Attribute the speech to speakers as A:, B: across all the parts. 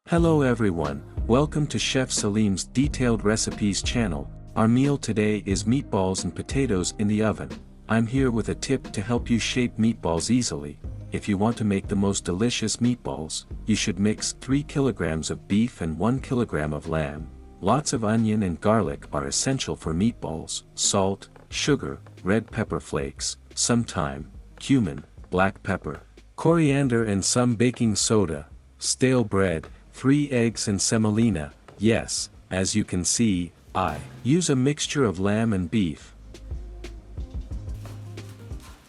A: Hello everyone, welcome to Chef Salim's Detailed Recipes channel. Our meal today is meatballs and potatoes in the oven. I'm here with a tip to help you shape meatballs easily. If you want to make the most delicious meatballs, you should mix 3 kilograms of beef and 1 kilogram of lamb. Lots of onion and garlic are essential for meatballs. Salt, sugar, red pepper flakes, some thyme, cumin, black pepper, coriander and some baking soda, stale bread, 3 eggs and semolina. Yes, as you can see, I use a mixture of lamb and beef.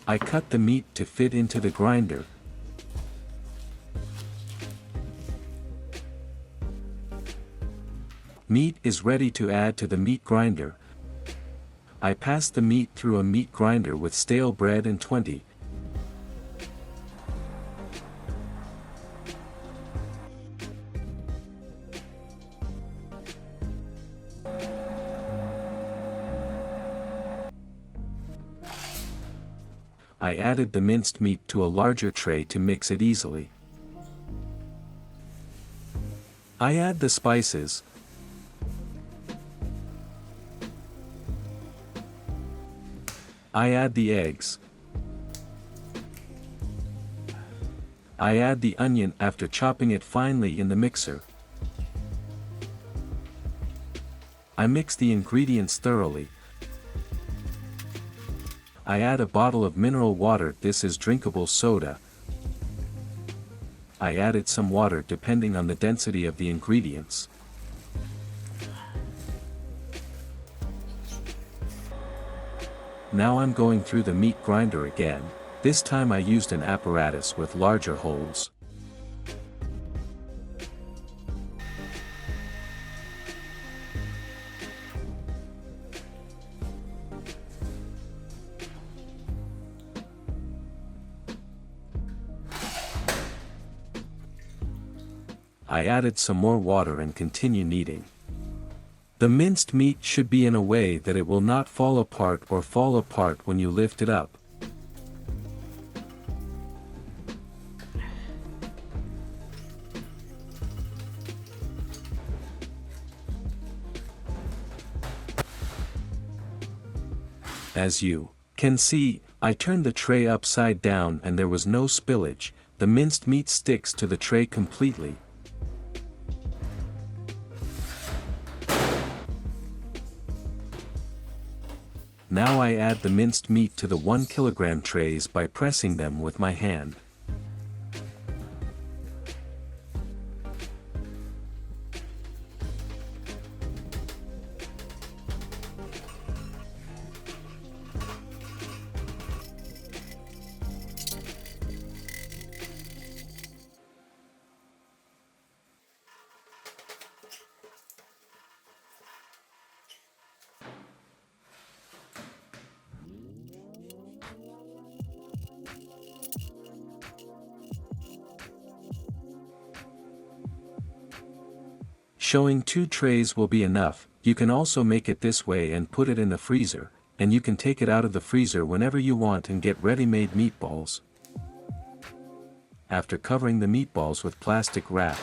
A: I cut the meat to fit into the grinder. Meat is ready to add to the meat grinder. I pass the meat through a meat grinder with stale bread and 20. I added the minced meat to a larger tray to mix it easily. I add the spices. I add the eggs. I add the onion after chopping it finely in the mixer. I mix the ingredients thoroughly. I add a bottle of mineral water. This is drinkable soda. I added some water depending on the density of the ingredients. Now I'm going through the meat grinder again. This time I used an apparatus with larger holes. I added some more water and continue kneading. The minced meat should be in a way that it will not fall apart or fall apart when you lift it up. As you can see, I turned the tray upside down and there was no spillage. The minced meat sticks to the tray completely. Now I add the minced meat to the 1 kilogram trays by pressing them with my hand. Showing 2 trays will be enough. You can also make it this way and put it in the freezer, and you can take it out of the freezer whenever you want and get ready-made meatballs. After covering the meatballs with plastic wrap,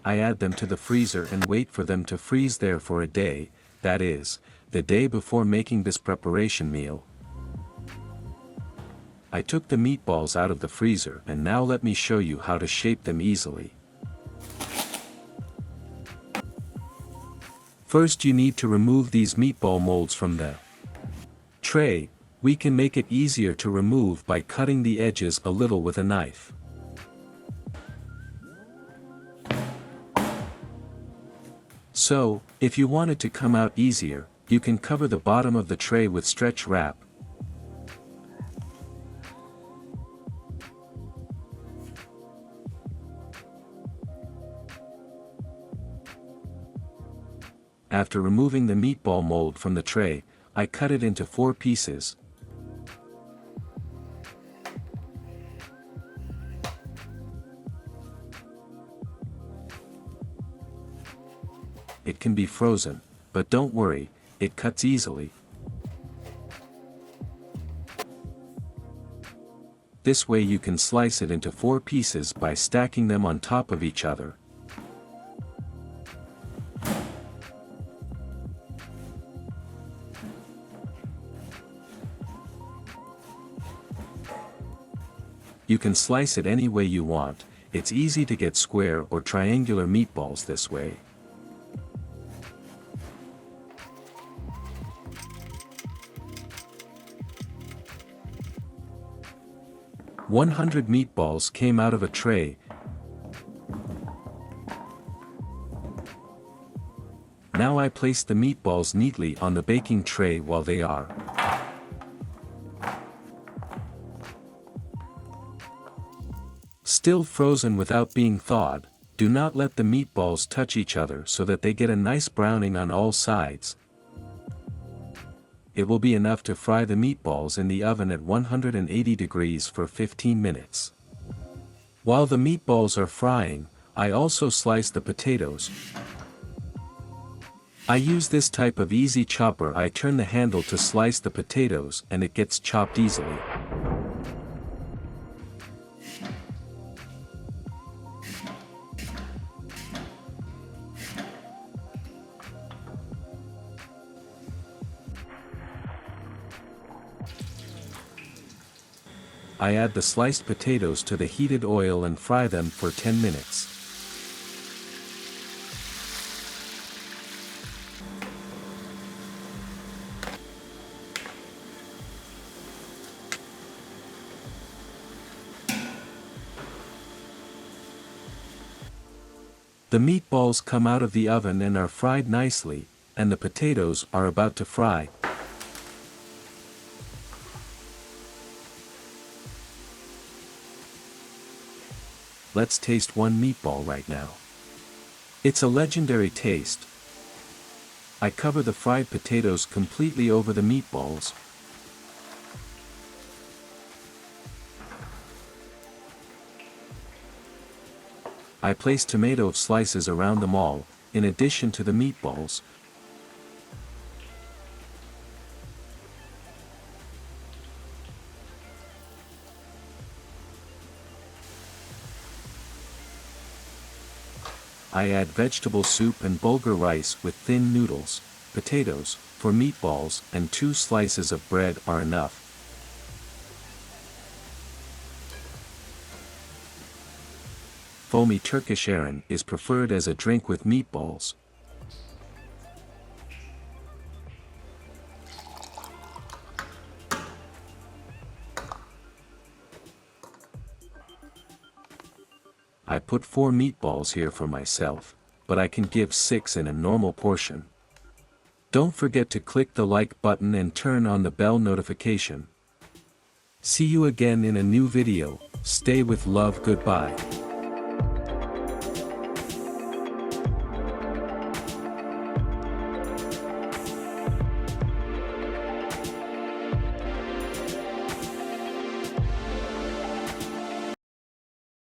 A: I add them to the freezer and wait for them to freeze there for a day, that is, the day before making this preparation meal. I took the meatballs out of the freezer and now let me show you how to shape them easily. First you need to remove these meatball molds from the tray. We can make it easier to remove by cutting the edges a little with a knife. So, if you want it to come out easier, you can cover the bottom of the tray with stretch wrap. After removing the meatball mold from the tray, I cut it into 4 pieces. It can be frozen, but don't worry, it cuts easily. This way you can slice it into 4 pieces by stacking them on top of each other. You can slice it any way you want. It's easy to get square or triangular meatballs this way. "100 meatballs came out of a tray. Now I place the meatballs neatly on the baking tray while they are still frozen without being thawed. Do not let the meatballs touch each other so that they get a nice browning on all sides. It will be enough to fry the meatballs in the oven at 180 degrees for 15 minutes. While the meatballs are frying, I also slice the potatoes. I use this type of easy chopper. I turn the handle to slice the potatoes and it gets chopped easily. I add the sliced potatoes to the heated oil and fry them for 10 minutes. The meatballs come out of the oven and are fried nicely, and the potatoes are about to fry. Let's taste one meatball right now. It's a legendary taste. I cover the fried potatoes completely over the meatballs. I place tomato slices around them all, in addition to the meatballs. I add vegetable soup and bulgur rice with thin noodles, potatoes, for meatballs, and 2 slices of bread are enough. Foamy Turkish ayran is preferred as a drink with meatballs. I put 4 meatballs here for myself, but I can give 6 in a normal portion. Don't forget to click the like button and turn on the bell notification. See you again in a new video. Stay with love. Goodbye.